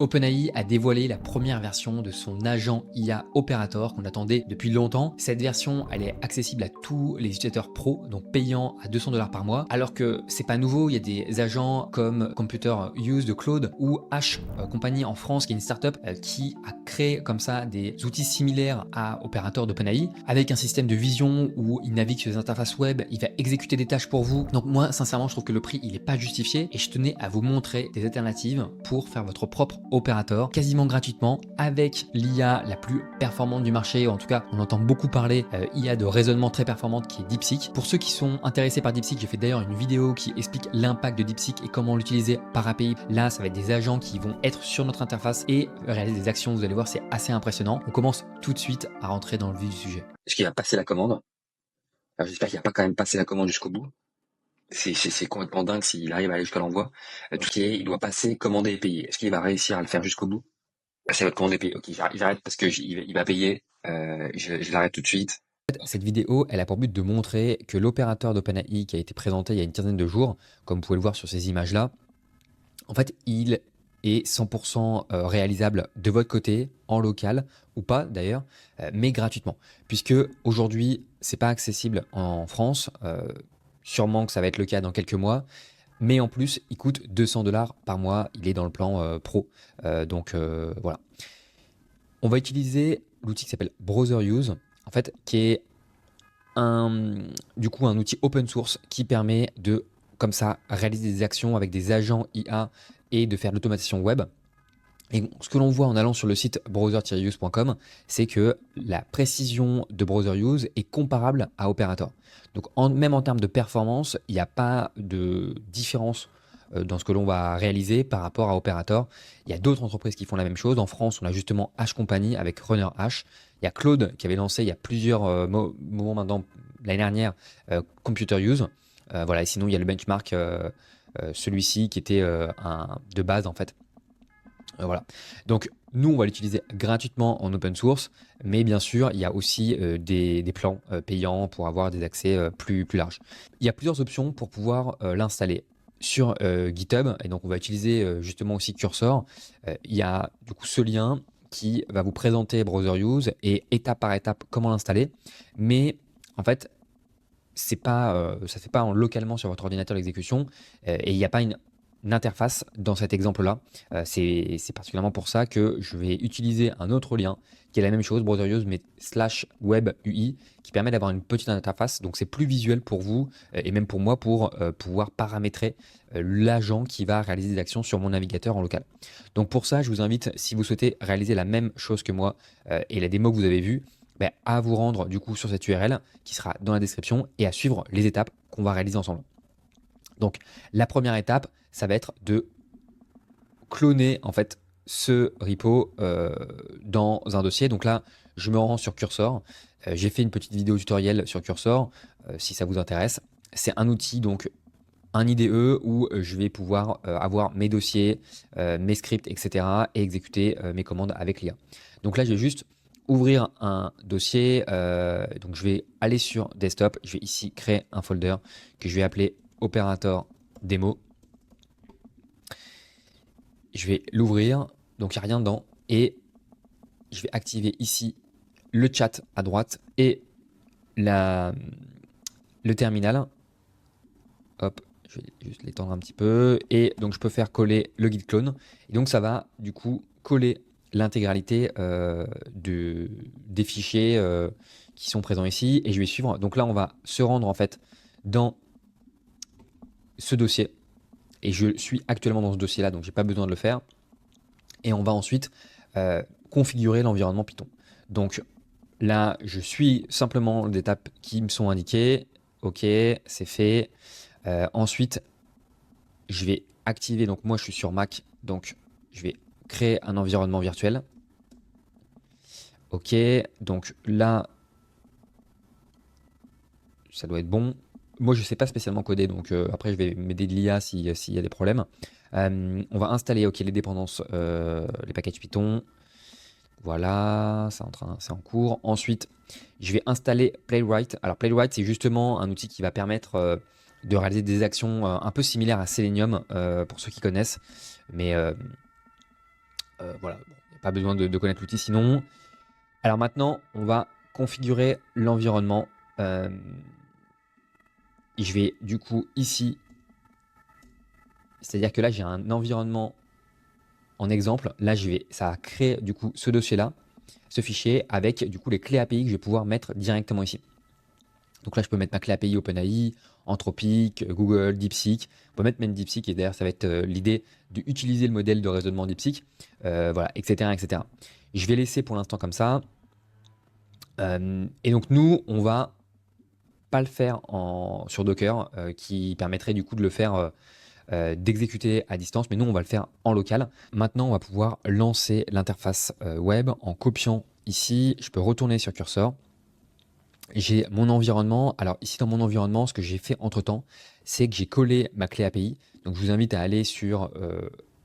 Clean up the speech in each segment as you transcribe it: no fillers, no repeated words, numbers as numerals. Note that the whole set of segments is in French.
OpenAI a dévoilé la première version de son agent IA Operator qu'on attendait depuis longtemps. Cette version, elle est accessible à tous les utilisateurs pro, donc payant à 200 $ par mois. Alors que c'est pas nouveau, il y a des agents comme Computer Use de Claude ou H compagnie en France, qui est une startup qui a créé comme ça des outils similaires à Operator d'OpenAI, avec un système de vision où il navigue sur les interfaces web, il va exécuter des tâches pour vous. Donc moi, sincèrement, je trouve que le prix, il est pas justifié et je tenais à vous montrer des alternatives pour faire votre propre Operator quasiment gratuitement avec l'IA la plus performante du marché. En tout cas, on entend beaucoup parler IA de raisonnement très performante qui est DeepSeek. Pour ceux qui sont intéressés par DeepSeek, j'ai fait d'ailleurs une vidéo qui explique l'impact de DeepSeek et comment l'utiliser par API. Là, ça va être des agents qui vont être sur notre interface et réaliser des actions. Vous allez voir, c'est assez impressionnant. On commence tout de suite à rentrer dans le vif du sujet. Est-ce qu'il va passer la commande? Alors, j'espère qu'il va pas quand même passer la commande jusqu'au bout. C'est complètement dingue s'il arrive à aller jusqu'à l'envoi. Tout ce qui est, il doit passer, commander et payer. Est-ce qu'il va réussir à le faire jusqu'au bout? C'est votre commande et payer. Ok, j'arrête parce que il va payer. Je l'arrête tout de suite. Cette vidéo, elle a pour but de montrer que l'opérateur d'OpenAI qui a été présenté il y a une quinzaine de jours, comme vous pouvez le voir sur ces images-là, en fait, il est 100% réalisable de votre côté, en local, ou pas d'ailleurs, mais gratuitement. Puisque aujourd'hui, c'est pas accessible en France, sûrement que ça va être le cas dans quelques mois, mais en plus, il coûte 200 $ par mois, il est dans le plan pro. Donc voilà. On va utiliser l'outil qui s'appelle Browser Use, en fait, qui est du coup un outil open source qui permet de, comme ça, réaliser des actions avec des agents IA et de faire de l'automatisation web. Et ce que l'on voit en allant sur le site browser-use.com, c'est que la précision de Browser Use est comparable à Operator. Donc même en termes de performance, il n'y a pas de différence dans ce que l'on va réaliser par rapport à Operator. Il y a d'autres entreprises qui font la même chose. En France, on a justement H Company avec Runner H. Il y a Claude qui avait lancé il y a plusieurs moments maintenant, l'année dernière, Computer Use. Voilà, et sinon, il y a le benchmark, celui-ci qui était de base en fait. Voilà. Donc, nous, on va l'utiliser gratuitement en open source, mais bien sûr, il y a aussi des plans payants pour avoir des accès plus larges. Il y a plusieurs options pour pouvoir l'installer sur GitHub, et donc on va utiliser justement aussi Cursor. Il y a du coup ce lien qui va vous présenter Browser Use et étape par étape comment l'installer, mais en fait, c'est pas, ça ne fait pas localement sur votre ordinateur l'exécution, et il n'y a pas une interface dans cet exemple-là. C'est particulièrement pour ça que je vais utiliser un autre lien qui est la même chose, Browser Use, mais /web UI, qui permet d'avoir une petite interface. Donc c'est plus visuel pour vous et même pour moi pour pouvoir paramétrer l'agent qui va réaliser des actions sur mon navigateur en local. Donc pour ça, je vous invite, si vous souhaitez réaliser la même chose que moi et la démo que vous avez vue, à vous rendre du coup sur cette URL qui sera dans la description et à suivre les étapes qu'on va réaliser ensemble. Donc la première étape, ça va être de cloner en fait ce repo dans un dossier. Donc là, je me rends sur Cursor. J'ai fait une petite vidéo tutoriel sur Cursor si ça vous intéresse. C'est un outil, donc un IDE où je vais pouvoir avoir mes dossiers, mes scripts, etc. et exécuter mes commandes avec l'IA. Donc là, je vais juste ouvrir un dossier. Donc je vais aller sur Desktop. Je vais ici créer un folder que je vais appeler Operator Démo. Je vais l'ouvrir, donc il n'y a rien dedans, et je vais activer ici le chat à droite et le terminal. Hop, je vais juste l'étendre un petit peu, et donc je peux faire coller le git clone, et donc ça va du coup coller l'intégralité des fichiers qui sont présents ici, et je vais suivre. Donc là, on va se rendre en fait dans ce dossier. Et je suis actuellement dans ce dossier-là, donc j'ai pas besoin de le faire. Et on va ensuite configurer l'environnement Python. Donc là, je suis simplement les étapes qui me sont indiquées. Ok, c'est fait. Ensuite, je vais activer, donc moi je suis sur Mac, donc je vais créer un environnement virtuel. Ok, donc là, ça doit être bon. Moi, je ne sais pas spécialement coder, donc après, je vais m'aider de l'IA s'il y a des problèmes. On va installer les dépendances, les packages Python. Voilà, c'est en cours. Ensuite, je vais installer Playwright. Alors, Playwright, c'est justement un outil qui va permettre de réaliser des actions un peu similaires à Selenium, pour ceux qui connaissent. Mais Voilà, bon, y a pas besoin de connaître l'outil sinon. Alors maintenant, on va configurer l'environnement. Je vais du coup ici, c'est-à-dire que là j'ai un environnement en exemple. Là ça va créer du coup ce dossier-là, ce fichier avec du coup les clés API que je vais pouvoir mettre directement ici. Donc là je peux mettre ma clé API OpenAI, Anthropic, Google, DeepSeek. On peut mettre même DeepSeek et d'ailleurs ça va être l'idée d'utiliser le modèle de raisonnement DeepSeek, voilà, etc., etc. Je vais laisser pour l'instant comme ça. Et donc nous, on va pas le faire sur Docker, qui permettrait du coup de le faire, d'exécuter à distance, mais nous on va le faire en local. Maintenant, on va pouvoir lancer l'interface web en copiant ici. Je peux retourner sur cursor. J'ai mon environnement. Alors ici dans mon environnement, ce que j'ai fait entre temps, c'est que j'ai collé ma clé API. Donc je vous invite à aller sur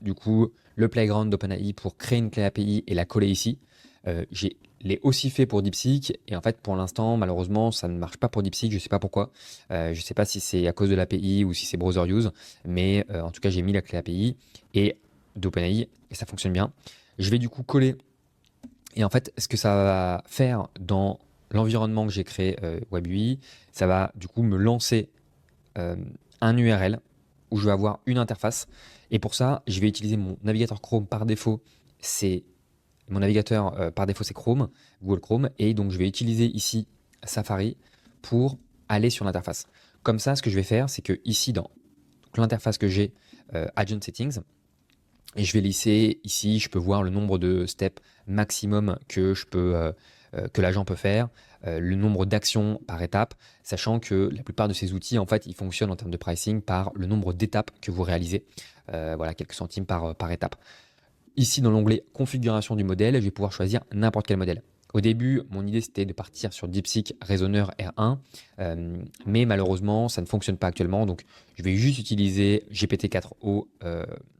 du coup le playground d'OpenAI pour créer une clé API et la coller ici. Je l'ai aussi fait pour DeepSeek et en fait pour l'instant malheureusement ça ne marche pas pour DeepSeek, je ne sais pas pourquoi. Je ne sais pas si c'est à cause de l'API ou si c'est browser use, mais en tout cas j'ai mis la clé API et d'OpenAI et ça fonctionne bien. Je vais du coup coller et en fait ce que ça va faire dans l'environnement que j'ai créé WebUI, ça va du coup me lancer un URL où je vais avoir une interface et pour ça je vais utiliser mon navigateur Chrome par défaut. C'est mon navigateur par défaut c'est Chrome, Google Chrome, et donc je vais utiliser ici Safari pour aller sur l'interface. Comme ça, ce que je vais faire, c'est que ici dans l'interface que j'ai, Agent Settings, et je vais lisser ici, je peux voir le nombre de steps maximum que l'agent peut faire, le nombre d'actions par étape, sachant que la plupart de ces outils, en fait, ils fonctionnent en termes de pricing par le nombre d'étapes que vous réalisez, voilà, quelques centimes par étape. Ici, dans l'onglet configuration du modèle, je vais pouvoir choisir n'importe quel modèle. Au début, mon idée, c'était de partir sur DeepSeek Raisonneur R1, mais malheureusement, ça ne fonctionne pas actuellement. Donc, je vais juste utiliser GPT-4o,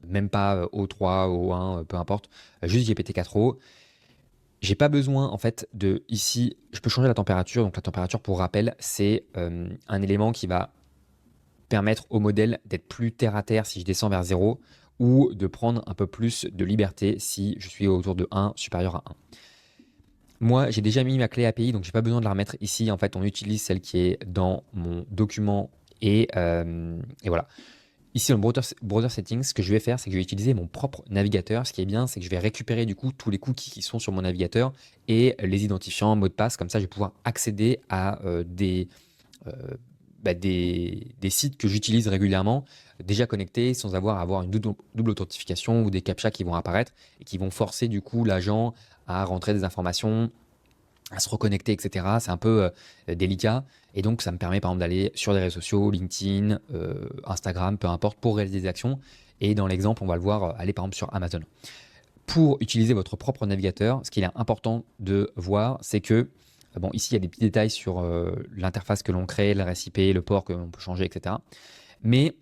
même pas O3, O1, peu importe, juste GPT-4o. J'ai pas besoin, en fait, ici, je peux changer la température. Donc, la température, pour rappel, c'est un élément qui va permettre au modèle d'être plus terre à terre si je descends vers 0 ou de prendre un peu plus de liberté si je suis autour de 1, supérieur à 1. Moi, j'ai déjà mis ma clé API, donc j'ai pas besoin de la remettre ici. En fait, on utilise celle qui est dans mon document et voilà. Ici, dans le browser settings, ce que je vais faire, c'est que je vais utiliser mon propre navigateur. Ce qui est bien, c'est que je vais récupérer du coup tous les cookies qui sont sur mon navigateur et les identifiants, mots de passe. Comme ça, je vais pouvoir accéder à des sites que j'utilise régulièrement, déjà connectés, sans avoir à avoir une double authentification ou des captchas qui vont apparaître et qui vont forcer du coup l'agent à rentrer des informations, à se reconnecter, etc. C'est un peu délicat. Et donc, ça me permet par exemple d'aller sur les réseaux sociaux, LinkedIn, Instagram, peu importe, pour réaliser des actions. Et dans l'exemple, on va le voir aller par exemple sur Amazon. Pour utiliser votre propre navigateur, ce qu'il est important de voir, c'est que bon, ici, il y a des petits détails sur l'interface que l'on crée, l'adresse IP, le port que l'on peut changer, etc. Mais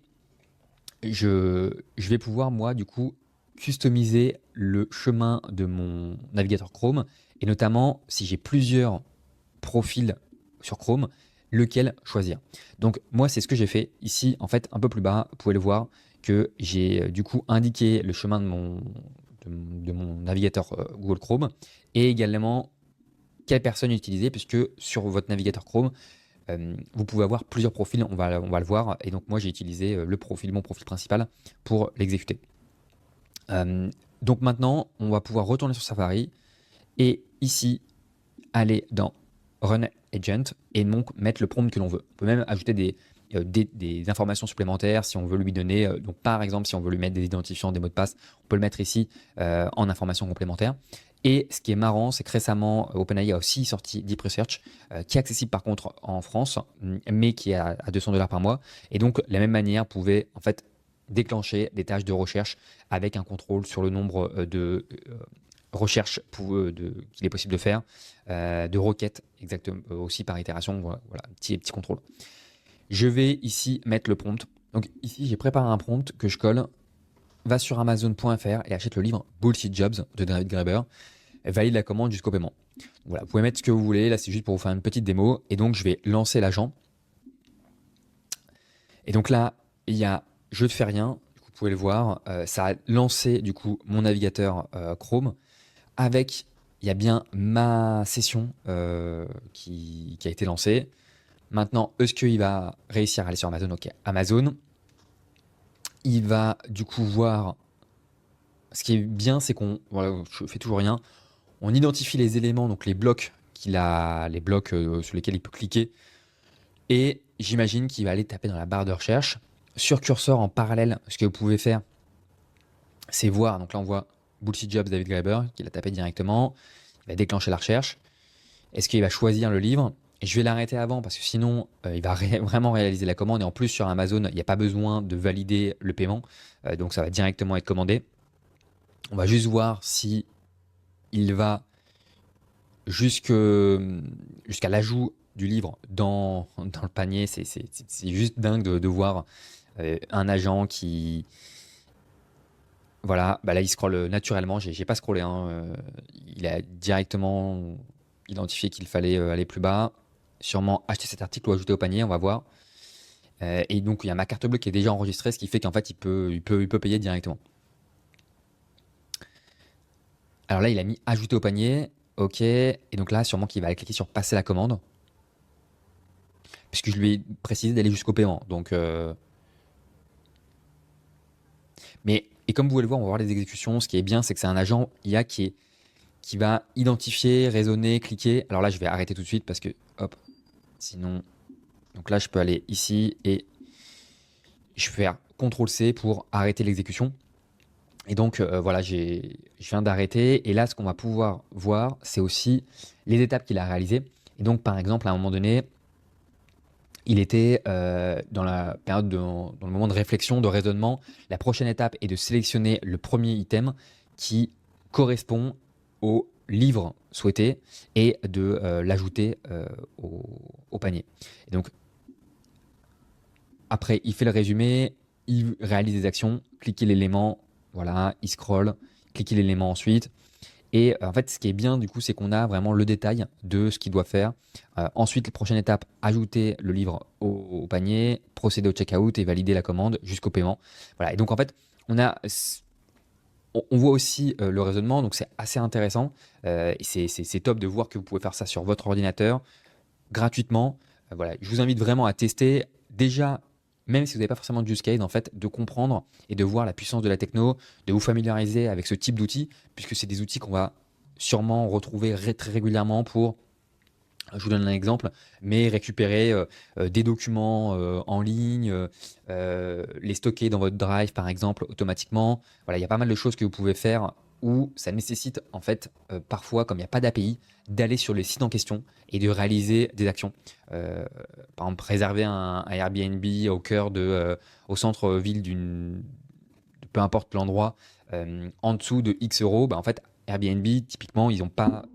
je vais pouvoir, moi, du coup, customiser le chemin de mon navigateur Chrome, et notamment, si j'ai plusieurs profils sur Chrome, lequel choisir. Donc, moi, c'est ce que j'ai fait. Ici, en fait, un peu plus bas, vous pouvez le voir, que j'ai du coup indiqué le chemin de mon navigateur Google Chrome, et également quelle personne utiliser, puisque sur votre navigateur Chrome, vous pouvez avoir plusieurs profils, on va le voir. Et donc moi j'ai utilisé mon profil principal pour l'exécuter. Donc maintenant, on va pouvoir retourner sur Safari et ici, aller dans Run Agent et donc mettre le prompt que l'on veut. On peut même ajouter des informations supplémentaires si on veut lui donner, donc par exemple si on veut lui mettre des identifiants, des mots de passe, on peut le mettre ici en information complémentaire. Et ce qui est marrant, c'est que récemment, OpenAI a aussi sorti Deep Research, qui est accessible par contre en France, mais qui est à $200 par mois. Et donc, de la même manière, vous pouvez en fait déclencher des tâches de recherche avec un contrôle sur le nombre de recherches qu'il est possible de faire, de requêtes exactement aussi par itération. Voilà, un petit contrôle. Je vais ici mettre le prompt. Donc ici, j'ai préparé un prompt que je colle. Va sur Amazon.fr et achète le livre Bullshit Jobs de David Graeber. Valide la commande jusqu'au paiement. Donc voilà, vous pouvez mettre ce que vous voulez. Là, c'est juste pour vous faire une petite démo. Et donc, je vais lancer l'agent. Et donc là, il y a je ne fais rien. pouvez le voir, ça a lancé du coup mon navigateur Chrome avec, il y a bien ma session qui a été lancée. Maintenant, est-ce qu'il va réussir à aller sur Amazon? Ok, Amazon. Il va du coup voir. Ce qui est bien, c'est qu'on, voilà, je fais toujours rien. On identifie les éléments, donc les blocs les blocs sur lesquels il peut cliquer. Et j'imagine qu'il va aller taper dans la barre de recherche. Sur curseur en parallèle, ce que vous pouvez faire, c'est voir. Donc là, on voit Bullshit Jobs David Graeber, qui l'a tapé directement. Il va déclencher la recherche. Est-ce qu'il va choisir le livre? Et je vais l'arrêter avant parce que sinon, il va vraiment réaliser la commande. Et en plus, sur Amazon, il n'y a pas besoin de valider le paiement. Donc ça va directement être commandé. On va juste voir si il va jusqu'à l'ajout du livre dans le panier. C'est juste dingue de voir un agent qui... Voilà, bah là il scrolle naturellement, j'ai pas scrollé, hein, il a directement identifié qu'il fallait aller plus bas, sûrement acheter cet article ou ajouter au panier, on va voir. Et donc il y a ma carte bleue qui est déjà enregistrée, ce qui fait qu'en fait il peut payer directement. Alors là il a mis ajouter au panier, ok, et donc là sûrement qu'il va aller cliquer sur passer la commande, puisque je lui ai précisé d'aller jusqu'au paiement. Donc, et comme vous pouvez le voir, on va voir les exécutions. Ce qui est bien, c'est que c'est un agent IA qui va identifier, raisonner, cliquer. Alors là, je vais arrêter tout de suite parce que, hop, sinon... Donc là, je peux aller ici et je vais faire CTRL-C pour arrêter l'exécution. Et donc, voilà, je viens d'arrêter. Et là, ce qu'on va pouvoir voir, c'est aussi les étapes qu'il a réalisées. Et donc, par exemple, à un moment donné, il était dans la période, dans le moment de réflexion, de raisonnement. La prochaine étape est de sélectionner le premier item qui correspond au livre souhaité et de l'ajouter au panier. Et donc, après, il fait le résumé, il réalise des actions, cliquez l'élément, voilà, il scrolle, cliquez l'élément ensuite. Et en fait, ce qui est bien du coup, c'est qu'on a vraiment le détail de ce qu'il doit faire. Ensuite, la prochaine étape, ajouter le livre au panier, procéder au checkout et valider la commande jusqu'au paiement. Voilà. Et donc en fait, on voit aussi le raisonnement, donc c'est assez intéressant. Et c'est top de voir que vous pouvez faire ça sur votre ordinateur gratuitement. Voilà, je vous invite vraiment à tester. Déjà, même si vous n'avez pas forcément de use case, en fait, de comprendre et de voir la puissance de la techno, de vous familiariser avec ce type d'outils, puisque c'est des outils qu'on va sûrement retrouver très régulièrement pour, je vous donne un exemple, mais récupérer des documents en ligne, les stocker dans votre Drive par exemple automatiquement. Voilà, il y a pas mal de choses que vous pouvez faire où ça nécessite en fait parfois, comme il n'y a pas d'API, d'aller sur les sites en question et de réaliser des actions. Par exemple, réserver un Airbnb au centre-ville peu importe l'endroit, en dessous de X euros, bah, en fait, Airbnb, typiquement, ils n'ont pas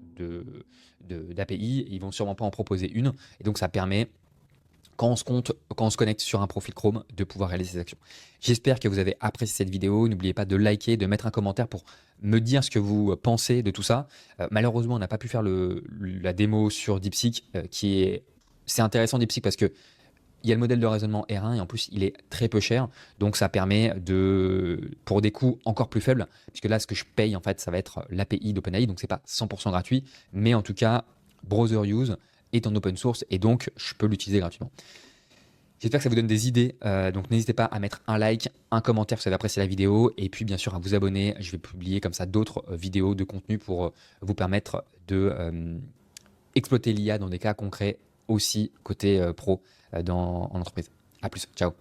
d'API, ils vont sûrement pas en proposer une, et donc ça permet, quand on se connecte sur un profil Chrome, de pouvoir réaliser ces actions. J'espère que vous avez apprécié cette vidéo. N'oubliez pas de liker, de mettre un commentaire pour me dire ce que vous pensez de tout ça. Malheureusement, on n'a pas pu faire la démo sur DeepSeek, c'est intéressant DeepSeek parce que il y a le modèle de raisonnement R1 et en plus il est très peu cher, donc ça permet pour des coûts encore plus faibles, puisque là ce que je paye en fait ça va être l'API d'OpenAI, donc c'est pas 100% gratuit, mais en tout cas Browser Use est en open source et donc je peux l'utiliser gratuitement. J'espère que ça vous donne des idées, donc n'hésitez pas à mettre un like, un commentaire si vous avez apprécié la vidéo, et puis bien sûr à vous abonner. Je vais publier comme ça d'autres vidéos de contenu pour vous permettre de exploiter l'IA dans des cas concrets aussi côté pro en entreprise. À plus, ciao.